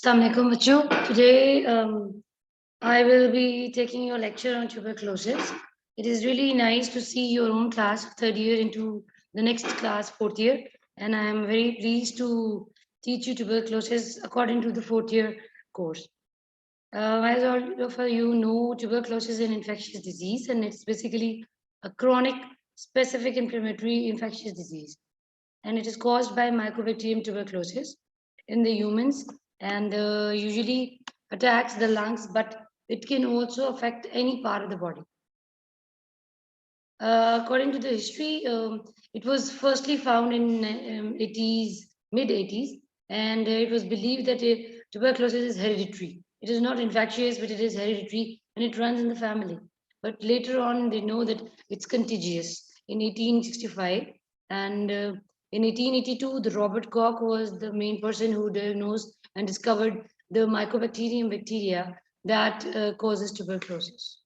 Assalamualaikum bachcho. Today I will be taking your lecture on tuberculosis. It is really nice to see your own class, third year into the next class, fourth year, and I am very pleased to teach you tuberculosis according to the fourth year course. As all of you know, tuberculosis is an infectious disease, and it's basically a chronic, specific inflammatory infectious disease, and it is caused by Mycobacterium tuberculosis in the humans, and usually attacks the lungs, but it can also affect any part of the body. According to the history, it was firstly found in 80s, mid 80s, and it was believed that tuberculosis is hereditary. It is not infectious, but it is hereditary, and it runs in the family. But later on, they know that it's contagious. In 1865, and in 1882, the Robert Koch was the main person who diagnosed and discovered the Mycobacterium bacteria that causes tuberculosis.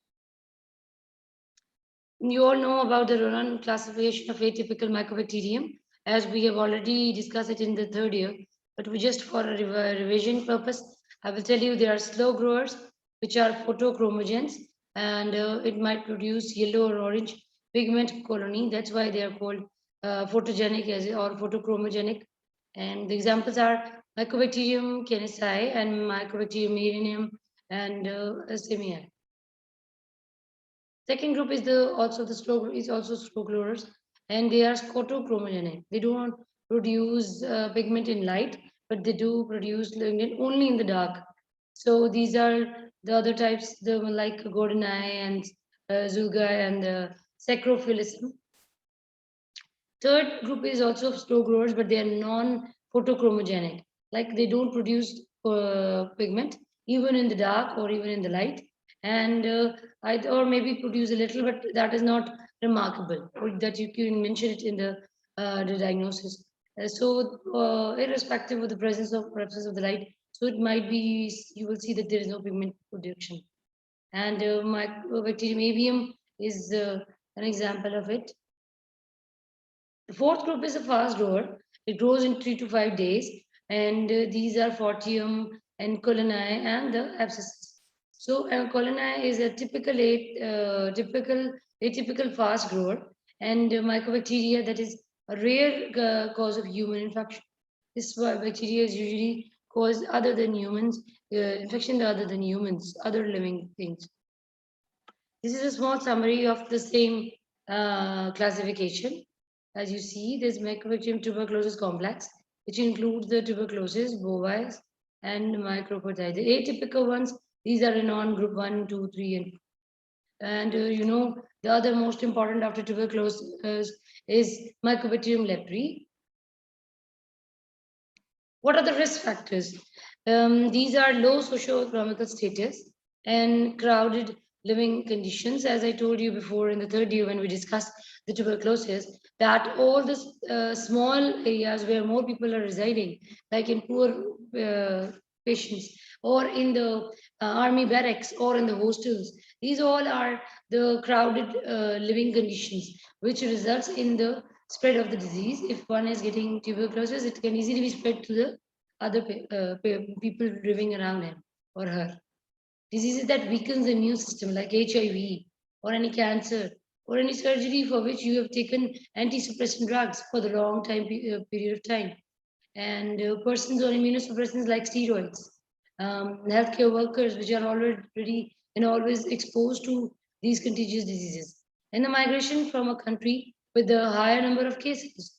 You all know about the Ronan classification of atypical mycobacterium, as we have already discussed it in the third year. But we just for a revision purpose, I will tell you there are slow growers, which are photochromogens, and it might produce yellow or orange pigment colony. That's why they are called photogenic or photochromogenic. And the examples are Mycobacterium kenisei and Mycobacterium merinum and Semia. Second group is also slow growers, and they are scotochromogenic. They don't produce pigment in light, but they do produce lignin only in the dark. So these are the other types, the like Gordonii and Zulgai and Sacrophyllum. Third group is also slow growers, but they are non-photochromogenic. Like they don't produce pigment even in the dark or even in the light, and or maybe produce a little, but that is not remarkable, or that you can mention it in the diagnosis. Irrespective of the presence of absence of the light, so it might be you will see that there is no pigment production, and Mycobacterium avium is an example of it. The fourth group is a fast grower. It grows in 3 to 5 days, and these are Fortium and Coloni and the abscesses. So, Coloni is a typical atypical fast grower, and Mycobacteria that is a rare cause of human infection. This bacteria is usually cause other than humans, infection other than humans, other living things. This is a small summary of the same classification. As you see, there's Mycobacterium tuberculosis complex, which includes the tuberculosis, bovis, and micropodi. The atypical ones, these are in on group 1, 2, 3, and 4. And the other most important after tuberculosis is Mycobacterium leprae. What are the risk factors? These are low socioeconomic status and crowded living conditions. As I told you before in the third year when we discussed the tuberculosis, that all the small areas where more people are residing, like in poor patients or in the army barracks or in the hostels, these all are the crowded living conditions, which results in the spread of the disease. If one is getting tuberculosis, it can easily be spread to the other people living around him or her. Diseases that weakens the immune system, like HIV or any cancer or any surgery for which you have taken anti-suppressant drugs for the long time period of time, and persons on immunosuppressants like steroids, healthcare workers which are already and always exposed to these contagious diseases, and the migration from a country with a higher number of cases,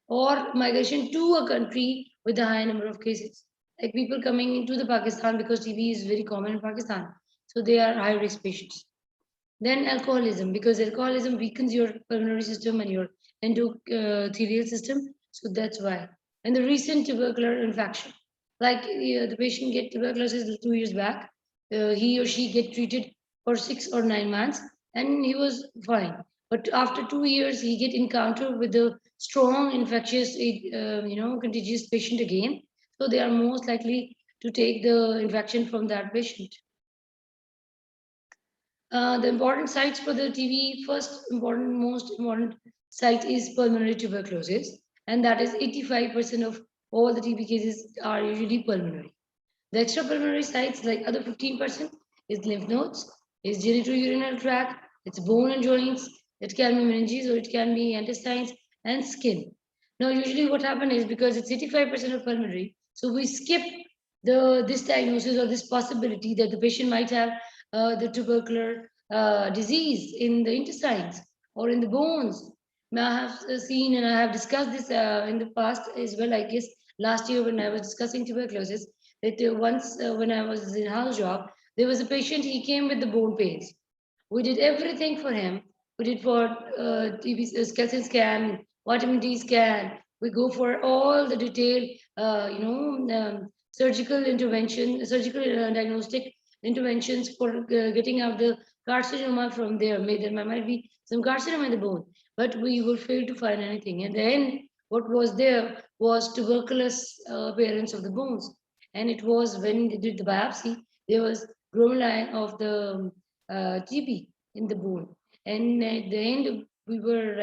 or migration to a country with a high number of cases, like people coming into the Pakistan because TB is very common in Pakistan, so they are high risk patients. Then alcoholism, because alcoholism weakens your pulmonary system and your endothelial system, so that's why. And the recent tubercular infection, like the patient get tuberculosis 2 years back, he or she get treated for 6 or 9 months, and he was fine. But after 2 years, he get encountered with the strong infectious, contagious patient again. So they are most likely to take the infection from that patient. The important sites for the TB, most important site is pulmonary tuberculosis, and that is 85% of all the TB cases are usually pulmonary. The extrapulmonary sites, like other 15%, is lymph nodes, is genitourinary tract, it's bone and joints, it can be meninges or it can be intestines and skin. Now, usually what happens is because it's 85% of pulmonary, so we skip this diagnosis or this possibility that the patient might have the tubercular disease in the intestines or in the bones. Now, I have seen and I have discussed this in the past as well, I guess last year when I was discussing tuberculosis, that once when I was in house job, there was a patient, he came with the bone pains. We did everything for him. We did for TB skeleton scan, vitamin D scan. We go for all the detailed, surgical intervention, surgical diagnostic interventions for getting out the carcinoma from there. There might be some carcinoma in the bone, but we will fail to find anything. And then what was there was tuberculous appearance of the bones. And it was when they did the biopsy, there was glomeruli of the TB in the bone. And at the end, we were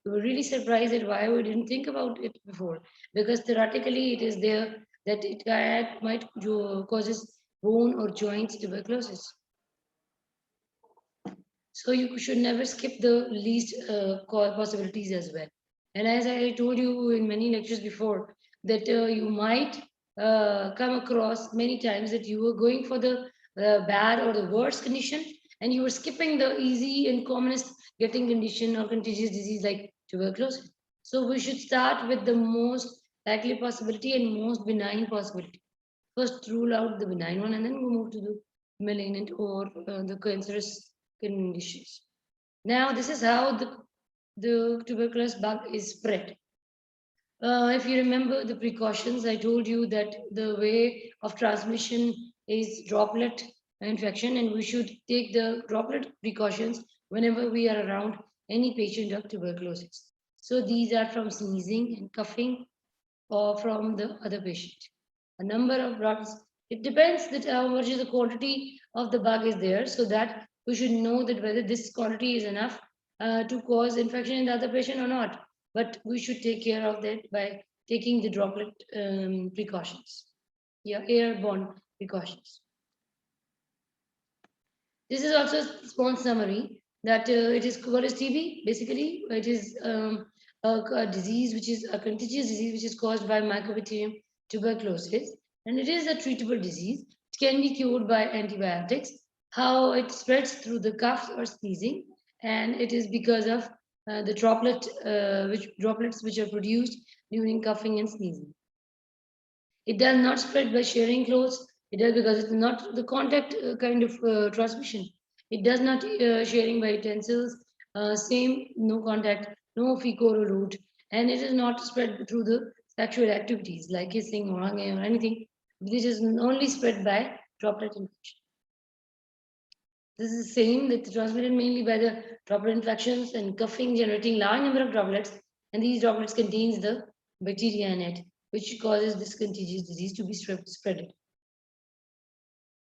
really surprised at why we didn't think about it before. Because theoretically, it is there that might causes bone or joint tuberculosis. So you should never skip the least possibilities as well. And as I told you in many lectures before, that you might come across many times that you were going for the bad or the worst condition, and you were skipping the easy and commonest getting condition or contagious disease like tuberculosis. So we should start with the most likely possibility and most benign possibility. First, rule out the benign one, and then we move to the malignant or the cancerous conditions. Now, this is how the tuberculosis bug is spread. If you remember the precautions, I told you that the way of transmission is droplet infection, and we should take the droplet precautions whenever we are around any patient of tuberculosis. So these are from sneezing and coughing or from the other patient. A number of drugs, it depends that how much is the quantity of the bug is there, so that we should know that whether this quantity is enough to cause infection in the other patient or not. But we should take care of that by taking the droplet precautions. Yeah, airborne precautions. This is also a small summary that it is what is TB. Basically, it is a disease which is a contagious disease which is caused by Mycobacterium tuberculosis, and it is a treatable disease. It can be cured by antibiotics. How it spreads through the cough or sneezing, and it is because of the droplets which are produced during coughing and sneezing. It does not spread by sharing clothes. It does because it's not the contact kind of transmission. It does not sharing by utensils. Same, no contact, no fecal route, and it is not spread through the sexual activities like kissing or hugging or anything. This is only spread by droplet infection. This is the same that transmitted mainly by the droplet infections and coughing, generating large number of droplets, and these droplets contains the bacteria in it, which causes this contagious disease to be spread.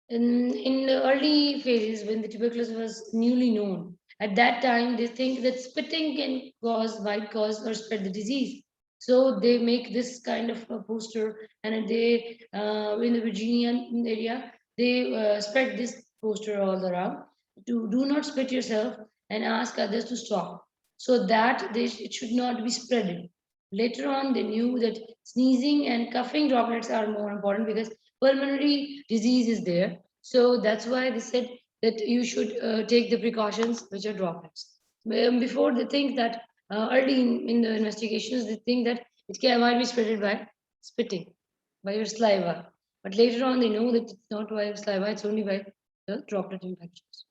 In the early phases, when the tuberculosis was newly known, at that time they think that spitting might cause or spread the disease. So they make this kind of a poster, and they in the Virginia area they spread this poster all around to do not spit yourself and ask others to stop, so that it should not be spreaded. Later on, they knew that sneezing and coughing droplets are more important because pulmonary disease is there. So that's why they said that you should take the precautions which are droplets. Before they think that early in the investigations, they think that might be spread by spitting, by your saliva. But later on, they know that it's not by saliva, it's only by the droplet infections.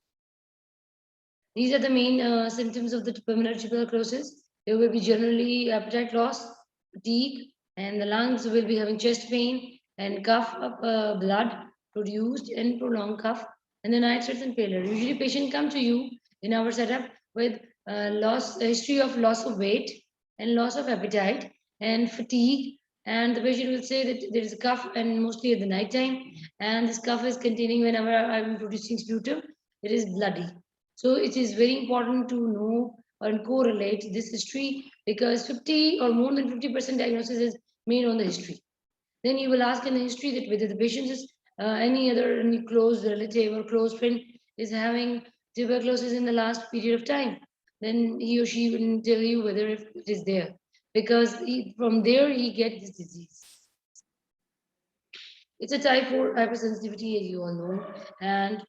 These are the main symptoms of the pulmonary tuberculosis. There will be generally appetite loss, fatigue, and the lungs will be having chest pain and cough of blood produced and prolonged cough, and the night sweats and pallor. Usually, patient come to you in our setup with history of loss of weight and loss of appetite and fatigue, and the patient will say that there is a cough and mostly at the night time, and this cough is containing whenever I'm producing sputum, it is bloody. So it is very important to know and correlate this history, because 50 or more than 50% diagnosis is made on the history. Then you will ask in the history that whether the patient is any other close relative or close friend is having tuberculosis in the last period of time, then he or she will tell you whether if it is there, because from there he gets this disease. It's a type 4 hypersensitivity, as you all know, and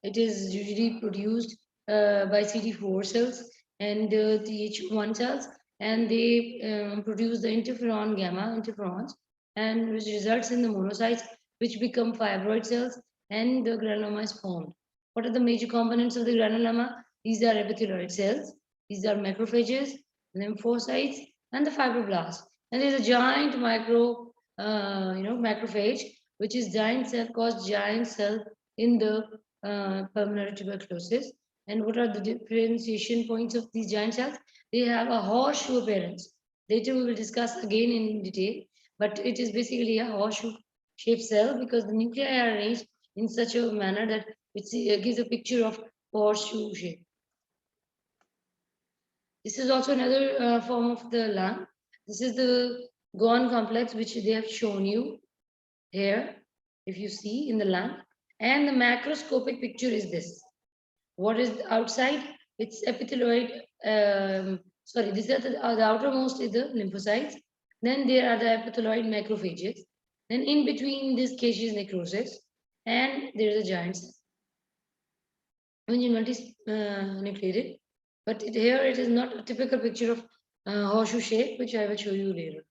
it is usually produced by CD4 cells and Th1 cells, and they produce the interferon gamma interferons, and which results in the monocytes, which become fibroid cells, and the granuloma is formed. What are the major components of the granuloma? These are epithelioid cells, these are macrophages, lymphocytes, and the fibroblasts. And there's a giant macrophage, which is giant cell, caused giant cell in the pulmonary tuberculosis. And what are the differentiation points of these giant cells? They have a horseshoe appearance. Later we will discuss again in detail, but it is basically a horseshoe shaped cell because the nuclei are arranged in such a manner that it gives a picture of horseshoe shape. This is also another form of the lung. This is the Ghon complex, which they have shown you here, if you see in the lung. And the macroscopic picture is this. What is outside? It's epithelioid. This is the outermost is the lymphocytes. Then there are the epithelioid macrophages. Then in between this caseous necrosis, and there is a giant cell, which is multi-nucleated. But here it is not a typical picture of horseshoe shape, which I will show you later.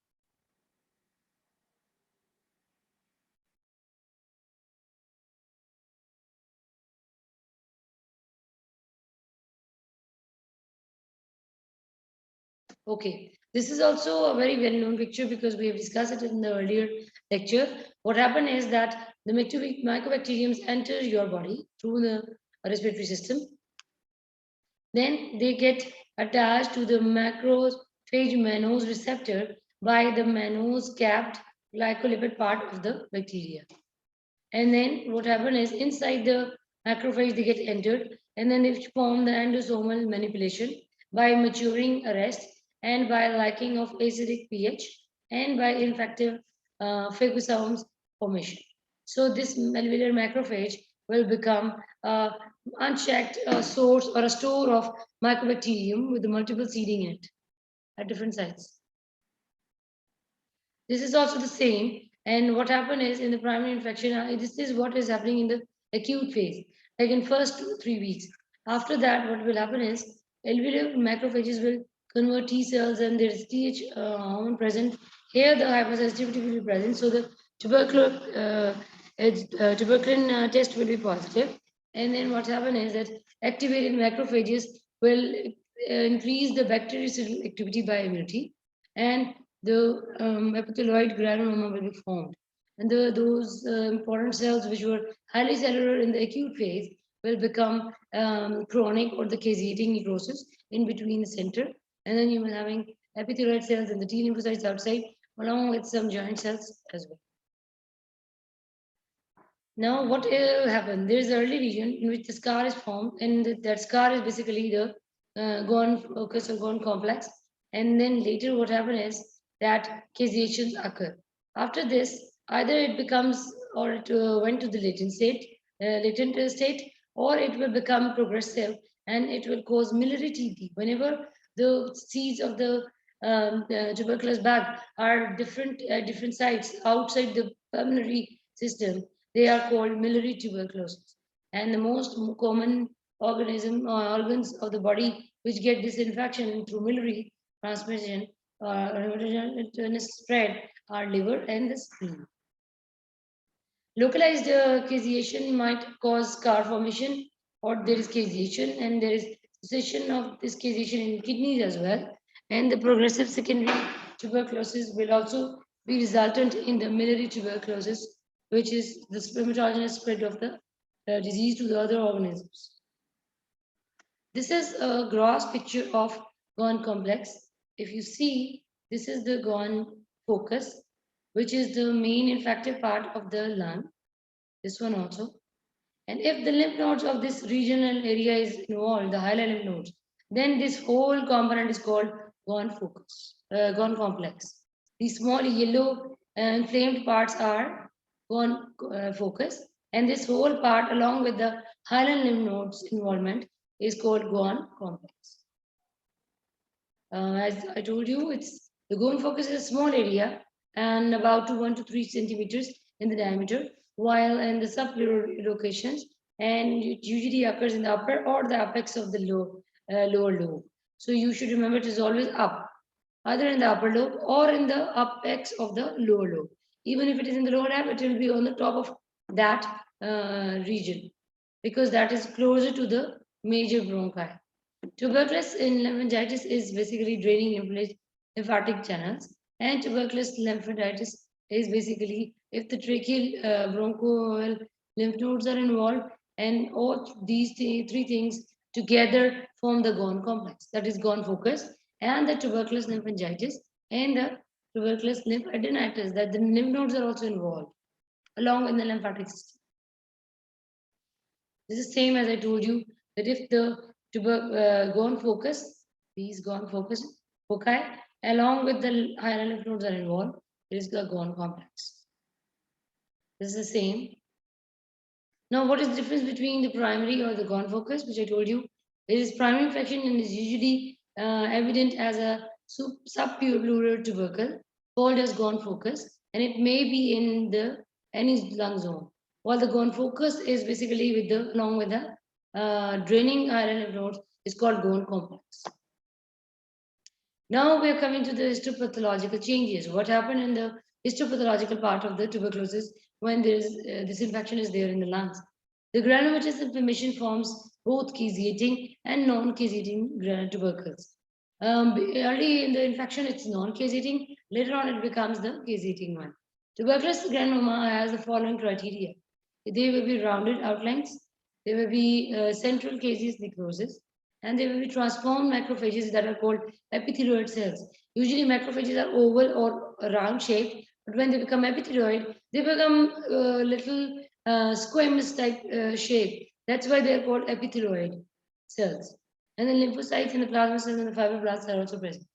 Okay, this is also a very well-known picture because we have discussed it in the earlier lecture. What happened is that the mycobacteriums enter your body through the respiratory system. Then they get attached to the macrophage mannose receptor by the mannose capped glycolipid part of the bacteria. And then what happened is inside the macrophage they get entered, and then they form the endosomal manipulation by maturing arrest and by lacking of acidic pH and by infective phagocytomes formation. So this alveolar macrophage will become unchecked source or a store of mycobacterium with the multiple seeding in it at different sites. This is also the same. And what happened is in the primary infection, this is what is happening in the acute phase, like in first 2 3 weeks. After that, what will happen is alveolar macrophages will convert T cells and there is Th hormone present. Here, the hypersensitivity will be present. So the tuberculin test will be positive. And then what happens is that activated macrophages will increase the bactericidal activity by immunity, and the epithelioid granuloma will be formed. And those important cells which were highly cellular in the acute phase will become chronic or the caseating necrosis in between the center. And then you will having epithelioid cells and the T lymphocytes outside, along with some giant cells as well. Now, what will happen? There is an early region in which the scar is formed, and that scar is basically the Ghon focus or Ghon complex. And then later, what happens is that caseations occur. After this, either it becomes or it went to the latent state, or it will become progressive and it will cause miliary TB. Whenever the seeds of the tuberculous bag are different sites outside the pulmonary system, they are called miliary tuberculosis. And the most common organs of the body which get this infection through miliary transmission or spread are liver and the spleen. Localized caseation might cause scar formation, or there is caseation and there is cessation of this caseation in kidneys as well. And the progressive secondary tuberculosis will also be resultant in the miliary tuberculosis, which is the spermatogenous spread of the disease to the other organisms. This is a gross picture of Ghon complex. If you see, this is the Ghon focus, which is the main infective part of the lung. This one also. And if the lymph nodes of this regional area is involved, the hilar lymph nodes, then this whole component is called Ghon focus, Ghon complex. These small yellow inflamed parts are gone focus, and this whole part, along with the hyaline lymph nodes involvement, is called Gone complex. As I told you, it's the Gone focus is a small area and about 1 to 3 centimeters in the diameter, while in the subpleural locations, and it usually occurs in the upper or the apex of the lower lobe. So you should remember it is always up, either in the upper lobe or in the apex of the lower lobe. Even if it is in the lower lab, it will be on the top of that region, because that is closer to the major bronchi. Tuberculosis in lymphangitis is basically draining lymphatic channels, and tuberculous lymphangitis is basically if the tracheal bronchial lymph nodes are involved, and all these three things together form the Gone complex, that is Gone focus, and the tuberculous lymphangitis and the tuberculous lymphadenitis, that the lymph nodes are also involved along with the lymphatic system. This is same as I told you, that if the Gone focus, these Gone focus foci, along with the hyaline lymph nodes are involved, it is the Gone complex. This is the same. Now, what is the difference between the primary or the Gone focus, which I told you? It is primary infection and is usually evident as a subpleural tubercle called as Gone focus, and it may be in the any lung zone. While the Gone focus is basically with the along with the draining hyaline lymph nodes is called Gone complex. Now we are coming to the histopathological changes. What happened in the histopathological part of the tuberculosis when there is this infection is there in the lungs? The granulomatous inflammation forms both caseating and non-caseating tubercles. Early in the infection, it's non-caseating. Later on, it becomes the caseating one. Tuberculous granuloma has the following criteria. They will be rounded outlines. There will be central caseous necrosis, and there will be transformed macrophages that are called epithelioid cells. Usually, macrophages are oval or round shaped, but when they become epithelioid, they become little squamous type shape. That's why they are called epithelioid cells. And the lymphocytes and the plasma cells and the fibroblasts are also present.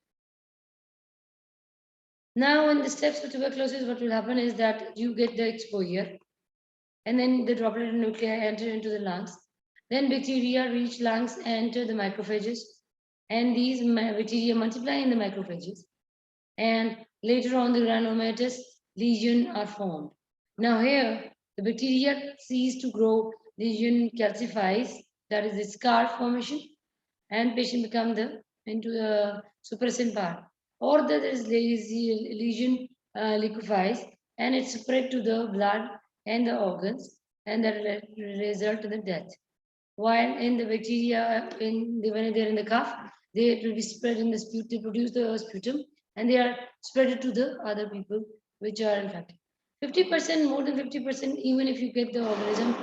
Now, in the steps of tuberculosis, what will happen is that you get the exposure, and then the droplet nuclei enter into the lungs. Then bacteria reach lungs and enter the macrophages, and these bacteria multiply in the macrophages. And later on, the granulomatous lesion are formed. Now here, the bacteria cease to grow, lesion calcifies, that is the scar formation, and patient become into the suppressant part, or there is lesion liquefies and it spread to the blood and the organs, and that result in the death. While in the bacteria, when they're in the cough, they will be spread in the sputum, they produce the sputum, and they are spread to the other people which are infected. 50%, more than 50%, even if you get the organism,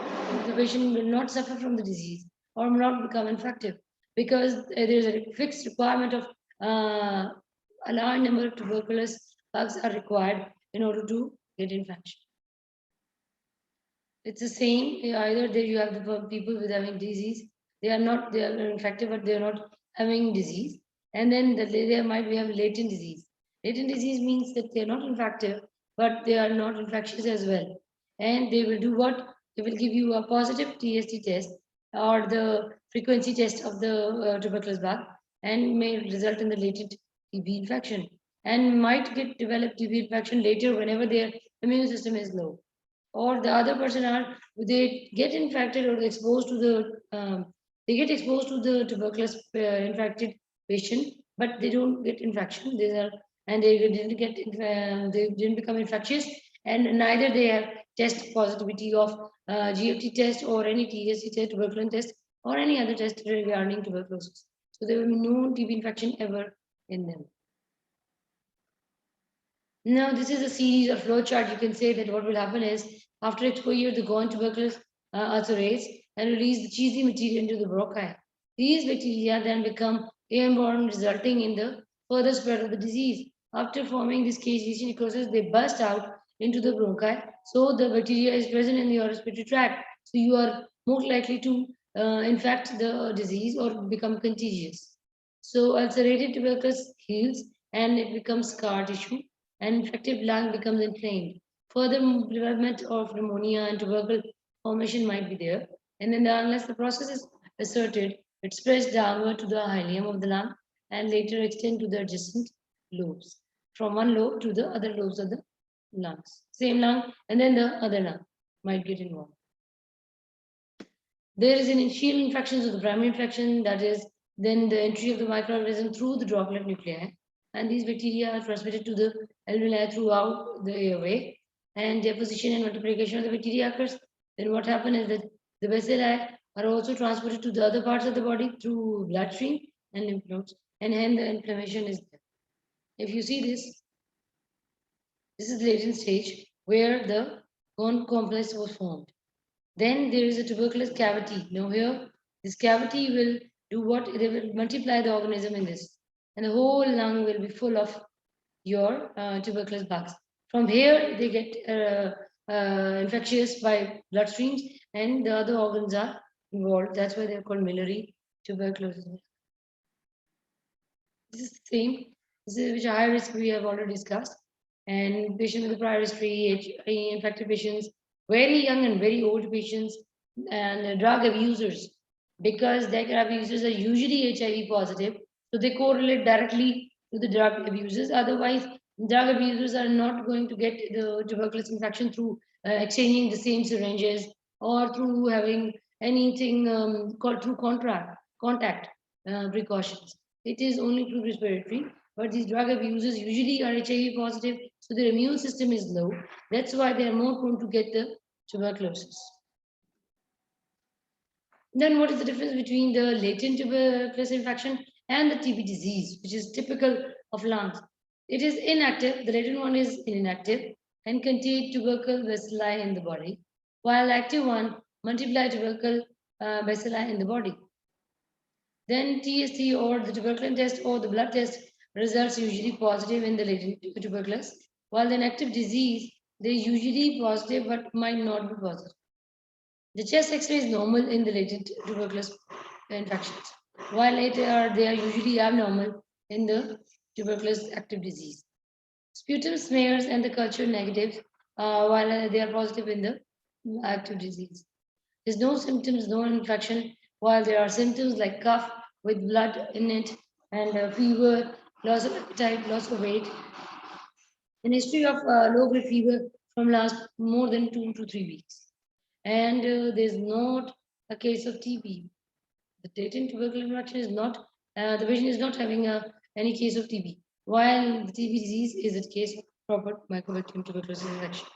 the patient will not suffer from the disease or will not become infective, because there is a fixed requirement of a large number of tuberculous bugs are required in order to get infection. It's the same. Either there you have the people with having disease, they are infected, but they are not having disease. And then there might be have latent disease. Latent disease means that they are not infective, but they are not infectious as well. And they will do what? They will give you a positive TST test or the frequency test of the tuberculosis bug, and may result in the latent TB infection, and might get develop TB infection later whenever their immune system is low. Or the other person are they get infected or exposed to the they get exposed to the tuberculosis infected patient, but they don't get infection. They are and they didn't get they didn't become infectious, and neither they have test positivity of GFT test or any TSC test, tuberculin test, or any other test regarding tuberculosis. So there will be no TB infection ever in them. Now, this is a series of flow chart. You can say that what will happen is after exposure, the Gone tuberculosis ulcerates and release the cheesy material into the bronchi. These bacteria then become airborne, resulting in the further spread of the disease. After forming this case necrosis, they burst out into the bronchi. So the bacteria is present in your respiratory tract. So you are more likely to infect the disease or become contagious. So ulcerated tuberculosis heals and it becomes scar tissue, and infected lung becomes inflamed. further development of pneumonia and tubercle formation might be there. And then unless the process is asserted, it spreads downward to the hilum of the lung and later extend to the adjacent lobes, from one lobe to the other lobes of the lungs. Same lung and then the other lung might get involved. There is initial infections of the primary infection, that is, then the entry of the microorganism through the droplet nuclei, and these bacteria are transmitted to the alveoli throughout the airway, and deposition and multiplication of the bacteria occurs. Then what happens is that the bacilli are also transported to the other parts of the body through bloodstream and lymph nodes, and hence the inflammation is there. If you see this is the latent stage where the bone complex was formed. Then there is a tuberculous cavity. Now here, this cavity will do what? They will multiply the organism in this. And the whole lung will be full of your tuberculous bugs. From here, they get infectious by bloodstreams and the other organs are involved. That's why they're called miliary tuberculosis. This is the same. This is which high risk we have already discussed. And patients with a prior history, HIV infected patients, very young and very old patients, and drug abusers, because drug abusers are usually HIV positive, so they correlate directly to the drug abusers. Otherwise, drug abusers are not going to get the tuberculosis infection through exchanging the same syringes or through having anything called through contact precautions. It is only through respiratory. But these drug abusers usually are HIV positive, so their immune system is low. That's why they are more prone to get the tuberculosis. Then what is the difference between the latent tuberculosis infection and the TB disease, which is typical of lungs? It is inactive, the latent one is inactive and contain tubercle bacilli in the body, while active one multiply tubercle bacilli in the body. Then TST or the tuberculin test or the blood test results usually positive in the latent tuberculosis, while in active disease, they usually positive but might not be positive. The chest X-ray is normal in the latent tuberculosis infections, while they are usually abnormal in the tuberculosis active disease. Sputum smears and the culture negatives, while they are positive in the active disease. There's no symptoms, no infection, while there are symptoms like cough with blood in it and fever, loss of appetite, loss of weight. An history of low-grade fever from last more than 2 to 3 weeks. And there's not a case of TB. The latent tubercular infection is not, the patient is not having any case of TB, while the TB disease is a case of proper mycobacterium tuberculosis infection.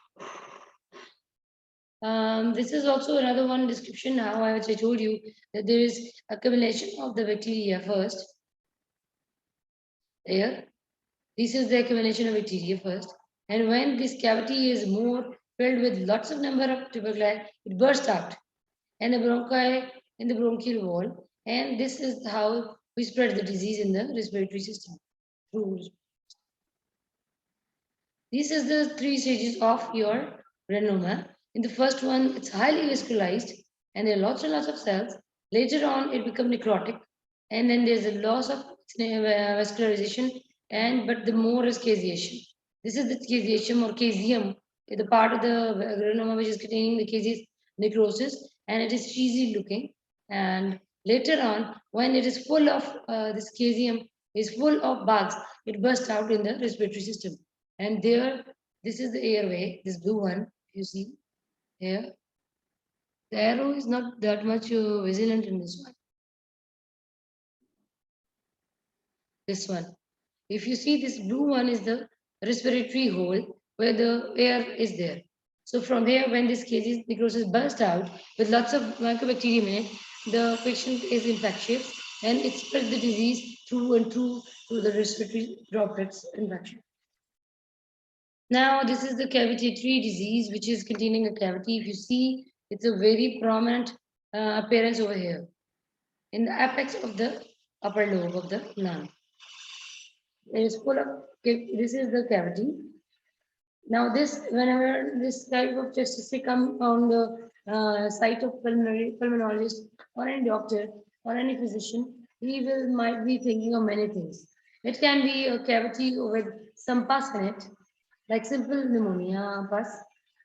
This is also another one description how I told you that there is accumulation of the bacteria first. Here, this is the accumulation of bacteria first. And when this cavity is more filled with lots of number of tuberculi, it bursts out and the bronchi in the bronchial wall. And this is how we spread the disease in the respiratory system. This is the 3 stages of your renoma. In the first one, it's highly vascularized and there are lots and lots of cells. Later on, it becomes necrotic, and then there's a loss of vascularization, but the more is caseation. This is the caseation or caseum, the part of the renoma which is containing the caseous necrosis, and it is cheesy looking. And later on, when it is full of this caseum is full of bugs, it bursts out in the respiratory system. And there, this is the airway, this blue one, you see here. The arrow is not that much vigilant in this one. This one. If you see this blue one is the respiratory hole where the air is there. So from here, when this caseous necrosis bursts out with lots of mycobacterium in it, the patient is infectious and it spreads the disease through and through to the respiratory droplets infection. Now, this is the cavitatory disease, which is containing a cavity. If you see, it's a very prominent appearance over here in the apex of the upper lobe of the lung. It is full of, this is the cavity. Now, whenever this type of chest come on the site of pulmonologist or any doctor or any physician, he might be thinking of many things. It can be a cavity with some pus in it, like simple pneumonia, pus,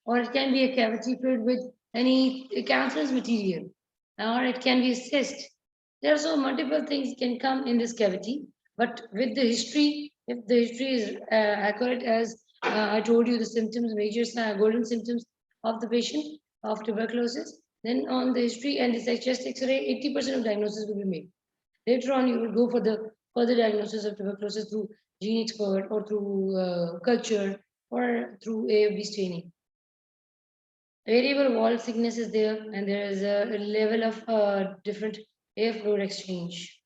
or it can be a cavity filled with any cancerous material, or it can be a cyst. There are so multiple things can come in this cavity, but with the history, if the history is accurate as I told you, the symptoms, major golden symptoms of the patient of tuberculosis, then on the history and the chest X-ray, 80% of diagnosis will be made. Later on, you will go for the further diagnosis of tuberculosis through gene expert or through culture or through AFB staining. Variable wall thickness is there, and there is a level of different air fluid exchange.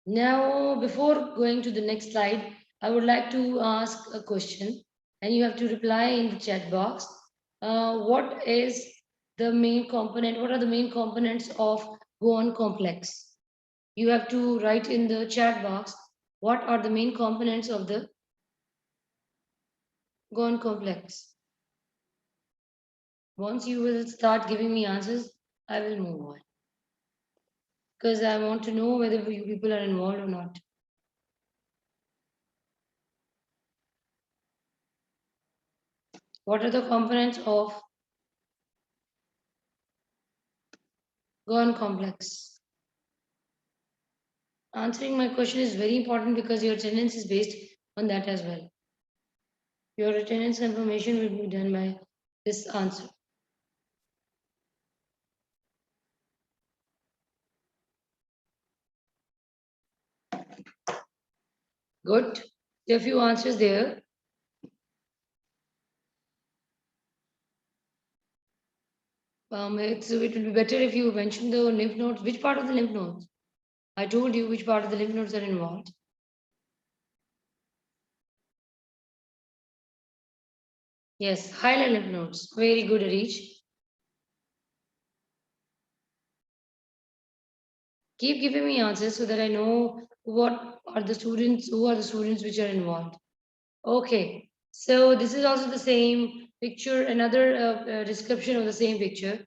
Now, before going to the next slide, I would like to ask a question, and you have to reply in the chat box. What is the main component? What are the main components of Goan complex? You have to write in the chat box what are the main components of the Goan complex. Once you will start giving me answers, I will move on. Because I want to know whether you people are involved or not. What are the components of Goan complex? Answering my question is very important because your attendance is based on that as well. Your attendance confirmation will be done by this answer. Good. There are a few answers there. It will be better if you mention the lymph nodes. Which part of the lymph nodes? I told you which part of the lymph nodes are involved. Yes, hilar lymph nodes. Very good, Arish. Keep giving me answers so that I know what are the students, who are the students which are involved. Okay, so this is also the same picture, another description of the same picture.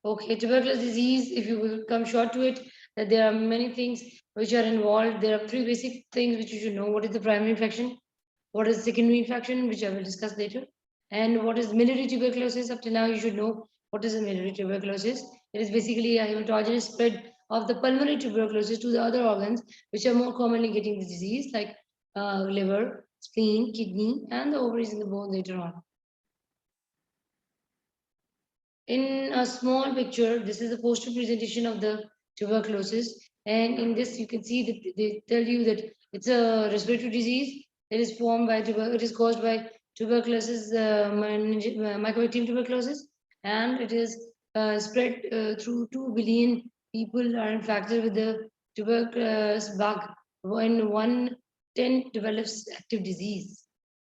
Okay, tuberculosis disease, if you will come short to it, that there are many things which are involved. There are three basic things which you should know. What is the primary infection? What is the secondary infection, which I will discuss later? And what is miliary tuberculosis? Up to now, you should know what is a miliary tuberculosis. It is basically a hematogenous spread of the pulmonary tuberculosis to the other organs, which are more commonly getting the disease, like liver, spleen, kidney, and the ovaries and the bone later on. In a small picture, this is a poster presentation of the tuberculosis. And in this, you can see that they tell you that it's a respiratory disease. It is formed by it is caused by tuberculosis, mycobacterium tuberculosis, and it is spread through 2 billion people are infected with the tuberculosis bug. When 110 develops active disease,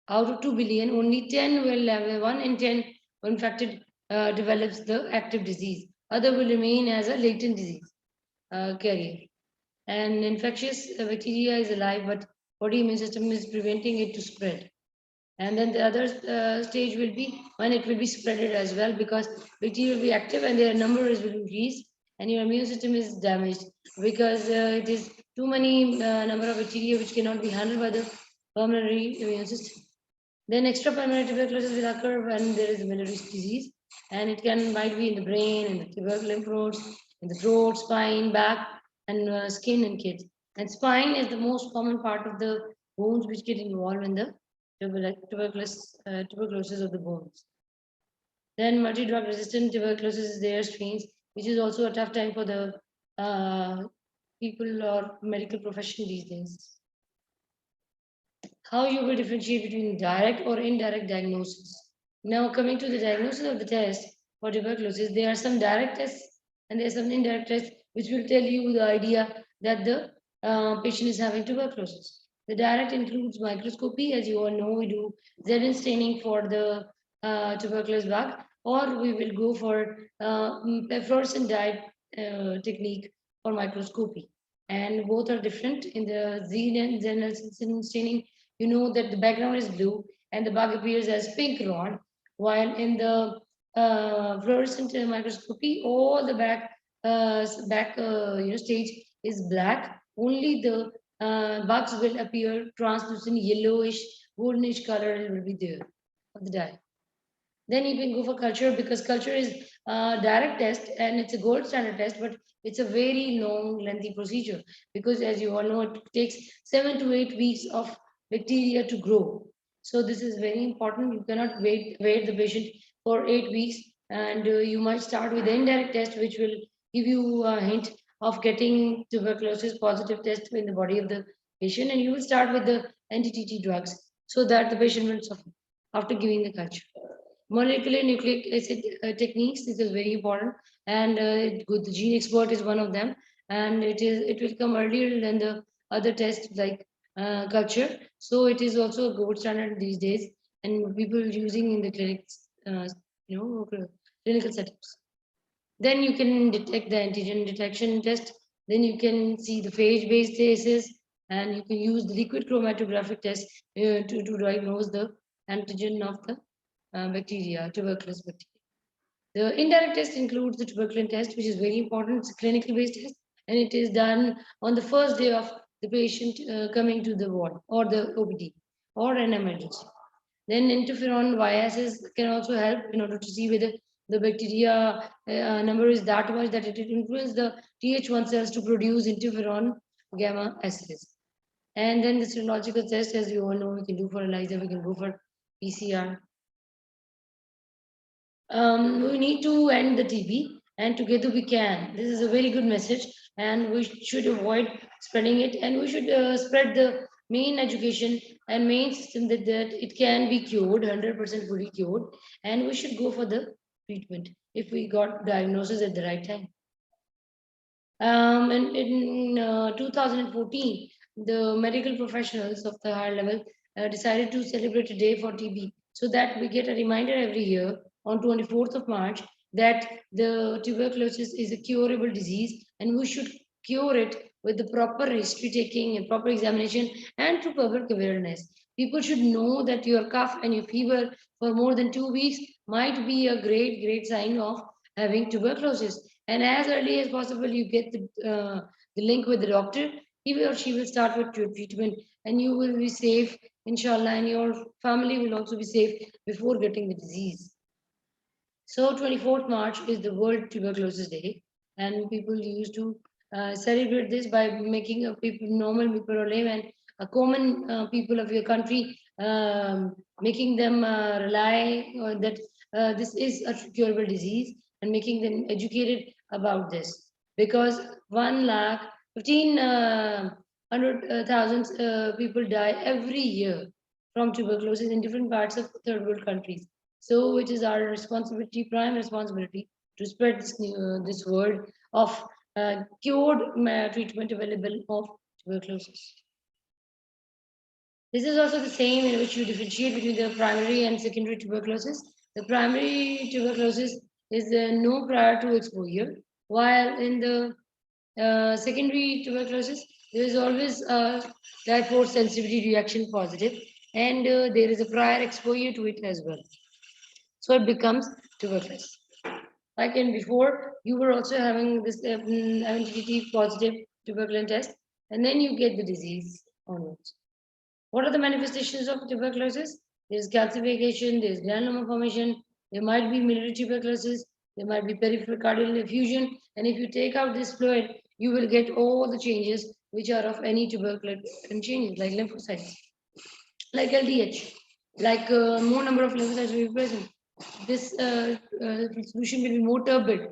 out of 2 billion, only 10 will have 1 in 10 infected develops the active disease. Other will remain as a latent disease carrier. And infectious bacteria is alive, but body immune system is preventing it to spread. And then the other stage will be when it will be spreaded as well, because bacteria will be active and their numbers will increase, and your immune system is damaged because it is too many number of bacteria which cannot be handled by the pulmonary immune system. Then extrapulmonary tuberculosis will occur when there is a biliary disease, and it might be in the brain, in the tubercular lymph nodes, in the throat, spine, back, and skin in kids. And spine is the most common part of the bones which get involved in the tuberculosis of the bones. Then multi-drug resistant tuberculosis is their strains, which is also a tough time for the people or medical profession these days. How you will differentiate between direct or indirect diagnosis. Now, coming to the diagnosis of the test for tuberculosis, there are some direct tests and there are some indirect tests which will tell you the idea that the patient is having tuberculosis. The direct includes microscopy, as you all know, we do Zn staining for the tuberculosis bug, or we will go for fluorescent dye technique for microscopy. And both are different. In the Zn staining, you know that the background is blue and the bug appears as pink rod, while in the fluorescent microscopy, all the back stage is black only the bugs will appear translucent, yellowish, goldenish color and will be there of the dye. Then you can go for culture because culture is a direct test and it's a gold standard test, but it's a very long, lengthy procedure because, as you all know, it takes 7 to 8 weeks of bacteria to grow. So this is very important. You cannot wait the patient for 8 weeks, and you might start with the indirect test, which will give you a hint of getting tuberculosis positive test in the body of the patient, and you will start with the anti-TT drugs so that the patient will suffer after giving the culture. Molecular nucleic acid techniques, this is very important, and good, the gene expert is one of them, and it will come earlier than the other tests like culture. So it is also a gold standard these days, and people using in the clinics, clinical setups. Then you can detect the antigen detection test. Then you can see the phage-based cases, and you can use the liquid chromatographic test to diagnose the antigen of the bacteria, tuberculosis bacteria. The indirect test includes the tuberculin test, which is very important. It's a clinical based test, and it is done on the first day of the patient coming to the ward or the OPD or an emergency. Then interferon biases can also help in order to see whether the bacteria number is that much that it influences the Th1 cells to produce interferon gamma assays. And then the serological test, as you all know, we can do for ELISA, we can go for PCR. We need to end the TB, and together we can. This is a very good message, and we should avoid spreading it, and we should spread the main education and main system that it can be cured, 100% fully cured, and we should go for the treatment if we got diagnosis at the right time. And in 2014, the medical professionals of the higher level decided to celebrate a day for TB so that we get a reminder every year on 24th of March that the tuberculosis is a curable disease and we should cure it with the proper history taking and proper examination and through public awareness. People should know that your cough and your fever for more than 2 weeks might be a great sign of having tuberculosis, and as early as possible you get the link with the doctor. He or she will start with your treatment and you will be safe, inshallah, and your family will also be safe before getting the disease. So 24th March is the World Tuberculosis Day, and people used to celebrate this by making a people, normal people or layman, a common people of your country, making them rely on that this is a curable disease and making them educated about this. Because 1 lakh 15,000 people die every year from tuberculosis in different parts of third world countries. So it is our responsibility, prime responsibility, to spread this word of cured treatment available of tuberculosis. This is also the same in which you differentiate between the primary and secondary tuberculosis. The primary tuberculosis is no prior to exposure, while in the secondary tuberculosis, there is always a type sensitivity reaction positive, and there is a prior exposure to it as well. So it becomes tuberculosis. Like in before, you were also having this MTTT positive tuberculin test, and then you get the disease onwards. What are the manifestations of tuberculosis? There's calcification, there's granuloma formation, there might be miliary tuberculosis, there might be pericardial effusion, and if you take out this fluid, you will get all the changes which are of any tuberculosis changes, like lymphocytes, like LDH, like more number of lymphocytes will be present. This solution will be more turbid,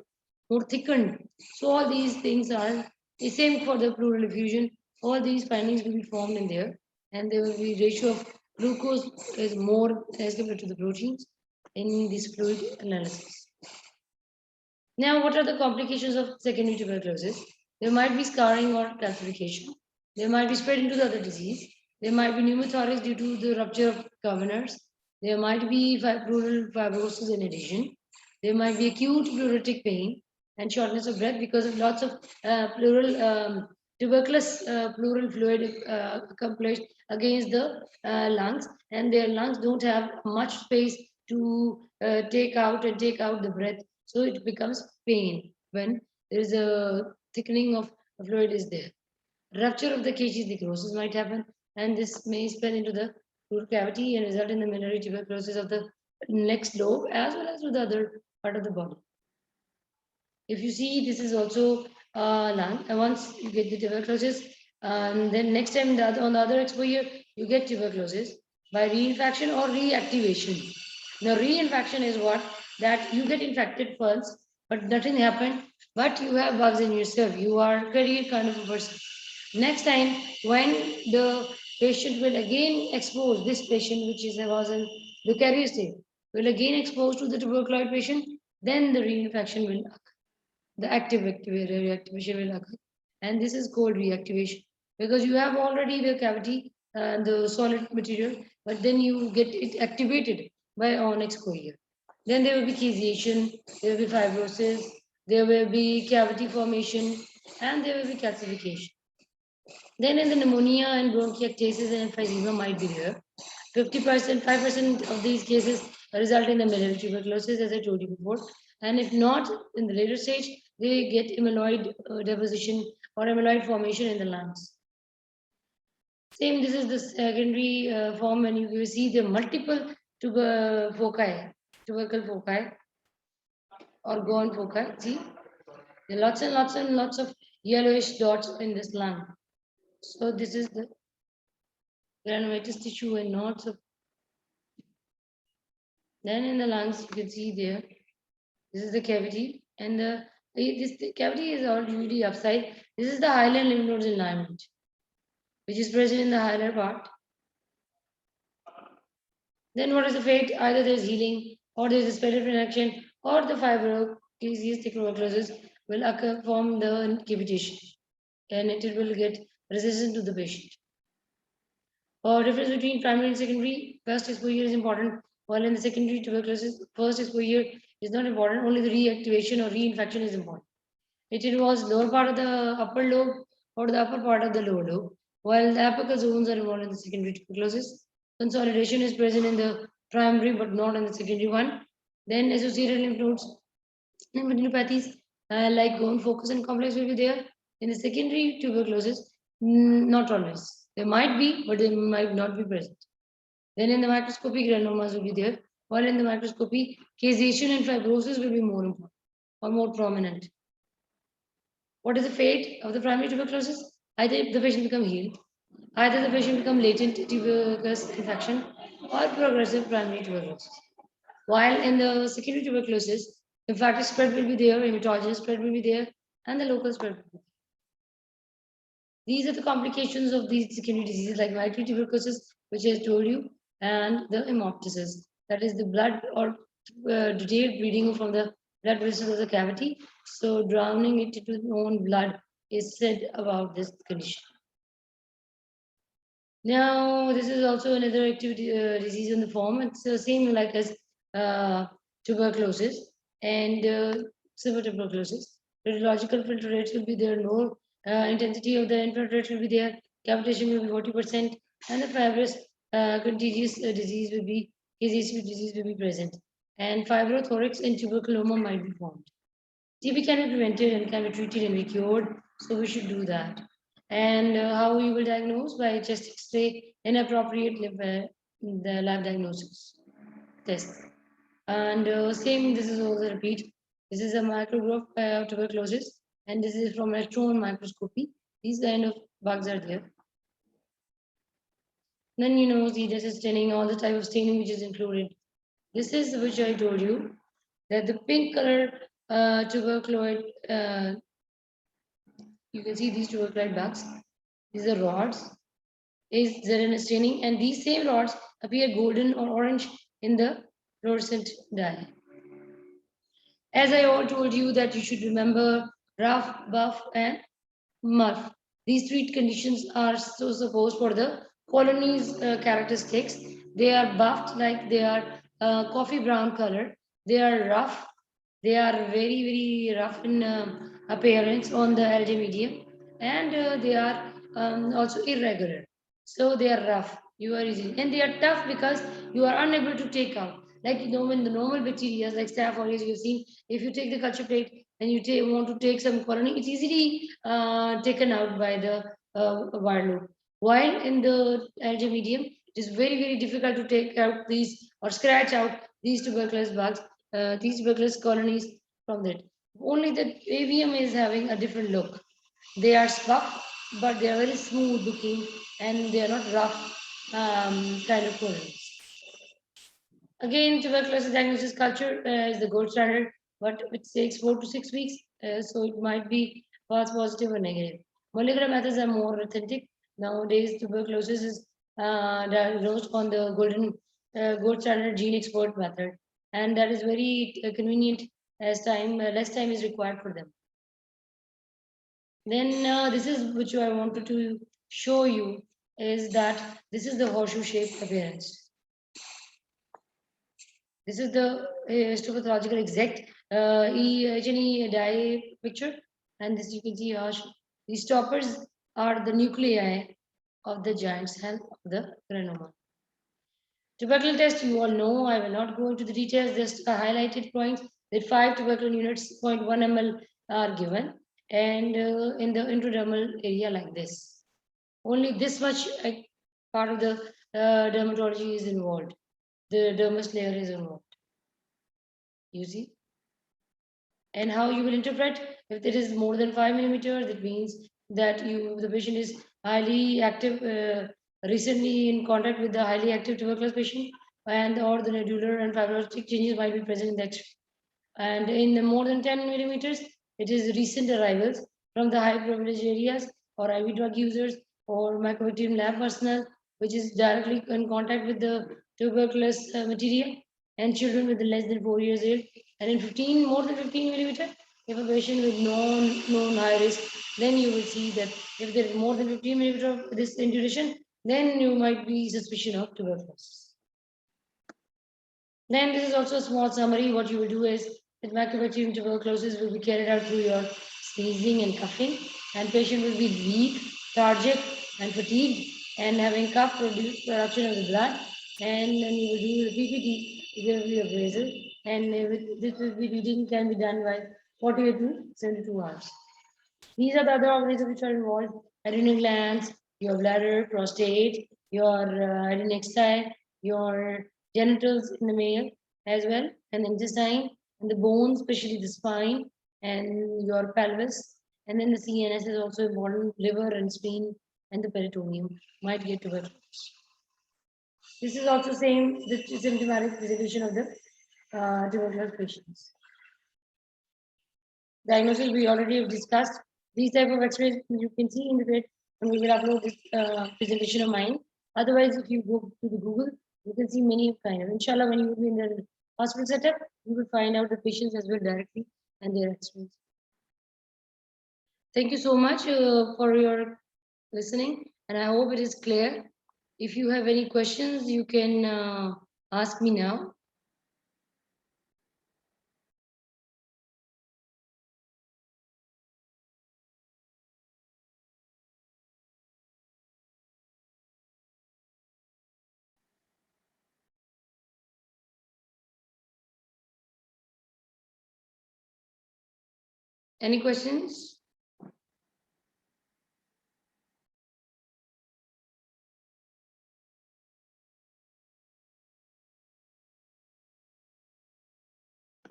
more thickened. So all these things are the same for the pleural effusion. All these findings will be formed in there, and there will be ratio of glucose is more as compared to the proteins in this fluid analysis. Now, what are the complications of secondary tuberculosis? There might be scarring or calcification. There might be spread into the other disease. There might be pneumothorax due to the rupture of cavernous. There might be pleural fibrosis in addition. There might be acute pleuritic pain and shortness of breath because of lots of pleural tuberculous pleural fluid accomplished against the lungs, and their lungs don't have much space to take out the breath, so it becomes pain when there is a thickening of the fluid is there. Rupture of the cages necrosis might happen, and this may spread into the root cavity and result in the medullary tuberculosis of the next lobe as well as to the other part of the body. If you see, this is also lung, and once you get the tuberculosis, and then next time on the other exposure, you get tuberculosis by reinfection or reactivation. Now, reinfection is what? That you get infected once, but nothing happened, but you have bugs in yourself. You are carrier kind of a person. Next time, when the patient will again expose this patient, which was in the carrier state, will again expose to the tuberculoid patient, then the reinfection will occur. The active reactivation will occur. And this is called reactivation because you have already the cavity and the solid material, but then you get it activated by on exposure. Then there will be caseation, there will be fibrosis, there will be cavity formation, and there will be calcification. Then in the pneumonia and bronchiectasis and emphysema might be there. 50%, 5% of these cases result in the medullary tuberculosis, as I told you before. And if not, in the later stage, they get amyloid deposition or amyloid formation in the lungs. Same, this is the secondary form when you see the multiple foci, tubercle foci or gone foci. See, there are lots and lots and lots of yellowish dots in this lung. So this is the granulomatous tissue and knots of. Then in the lungs, you can see there, this is the cavity, and the cavity is already upside. This is the hyaline lymph nodes alignment, which is present in the hilar part. Then what is the fate? Either there is healing, or there is a spread of infection, or the fibrocaseous tuberculosis will occur from the cavitation, and it will get resistant to the patient. Or difference between primary and secondary, first exposure is important, while in the secondary tuberculosis, first exposure is not important, only the reactivation or reinfection is important. It involves lower part of the upper lobe or the upper part of the lower lobe, while the apical zones are involved in the secondary tuberculosis. Consolidation is present in the primary but not in the secondary one. Then associated lymph nodes, lymphadenopathies like bone focus and complex will be there. In the secondary tuberculosis, not always. They might be, but they might not be present. Then in the microscopy, granomas will be there, while in the microscopy, caseation and fibrosis will be more important or more prominent. What is the fate of the primary tuberculosis? Either the patient become healed, either the patient become latent tuberculosis infection, or progressive primary tuberculosis. While in the secondary tuberculosis, lymphatic spread will be there, hematological spread will be there, and the local spread will be there. These are the complications of these secondary diseases like micro tuberculosis, which I told you, and the hemoptysis, that is the blood or detailed bleeding from the blood vessels of the cavity. So drowning it into its own blood is said about this condition. Now, this is also another activity disease in the form. It's the same like as tuberculosis and severe tuberculosis. Radiological filter rates will be there, no intensity of the infiltrate will be there, cavitation will be 40%, and the fibrous contagious disease will be, caseous disease will be present. And fibrothorax and tuberculoma might be formed. TB can be prevented and can be treated and be cured, so we should do that. And how you will diagnose? By chest X-ray and appropriate the lab diagnosis test. And same, this is also repeat. This is a micrograph of tuberculosis, and this is from electron microscopy. These kind of bugs are there. Then see this is staining, all the type of staining which is included. This is which I told you that the pink color tuberculoid. You can see these tuberculoid bugs. These are rods. Is there in staining, and these same rods appear golden or orange in the fluorescent dye. As I all told you that you should remember rough, buff, and muff. These three conditions are so supposed for the colony's characteristics. They are buffed like they are coffee brown color. They are rough. They are very, very rough in appearance on the LD medium, and they are also irregular. So they are rough. You are easy, and they are tough because you are unable to take out. Like when the normal bacteria, like Staph aureus, you've seen, if you take the culture plate and you want to take some colony, it's easily taken out by the wire loop. While in the algae medium, it is very difficult to take out these or scratch out these tuberculous bugs, these tuberculous colonies from it. Only the avium is having a different look. They are spuff, but they are very smooth looking and they are not rough kind of colonies. Again, tuberculosis diagnosis culture is the gold standard, but it takes 4 to 6 weeks, so it might be false positive or negative. Molecular methods are more authentic. Nowadays, tuberculosis is diagnosed on the gold standard gene export method, and that is very convenient as less time is required for them. Then this is which I wanted to show you is that this is the horseshoe shaped appearance. This is the histopathological exact H&E dye picture, and this you can see these stoppers are the nuclei of the giant cell of the granoma. Tubercle test, you all know, I will not go into the details, just highlighted points that 5 tubercle units, 0.1 ml are given, and in the intradermal area like this. Only this much part of the dermatology is involved. The dermis layer is involved. You see? And how you will interpret if it is more than 5 millimeters, that means that the patient is highly active, recently in contact with the highly active tuberculosis patient, and or the nodular and fibrostic changes might be present in the X-ray. And in the more than 10 millimeters, it is recent arrivals from the high privileged areas or IV drug users or mycobacterium lab personnel, which is directly in contact with the tuberculous material, and children with less than 4 years old. And in more than 15 millimeter, if a patient with known high risk, then you will see that if there is more than 15 millimeter of this induration, then you might be suspicion of tuberculosis. Then this is also a small summary. What you will do is that mycobacterium tuberculosis will be carried out through your sneezing and coughing, and patient will be weak, lethargic, and fatigued, and having cough production of the blood. And then you will do the PPT, the appraisal, and this reading can be done by 48 to 72 hours. These are the other organisms which are involved: adrenal glands, your bladder, prostate, your adnexi, your genitals in the male as well, and intestine, and the bones, especially the spine, and your pelvis. And then the CNS is also important: liver and spleen, and the peritoneum might get tuberculosis. This is also the symptomatic presentation of the tuberculosis patients. Diagnosis we already have discussed. These type of X-rays you can see in the bed, and we will upload this presentation of mine. Otherwise, if you go to the Google, you can see many kind of. Inshallah, when you will be in the hospital setup, you will find out the patients as well directly and their X-rays. Thank you so much for your listening, and I hope it is clear. If you have any questions, you can ask me now. Any questions?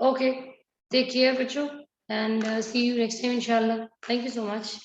Okay, take care, Pacho, and see you next time, inshallah. Thank you so much.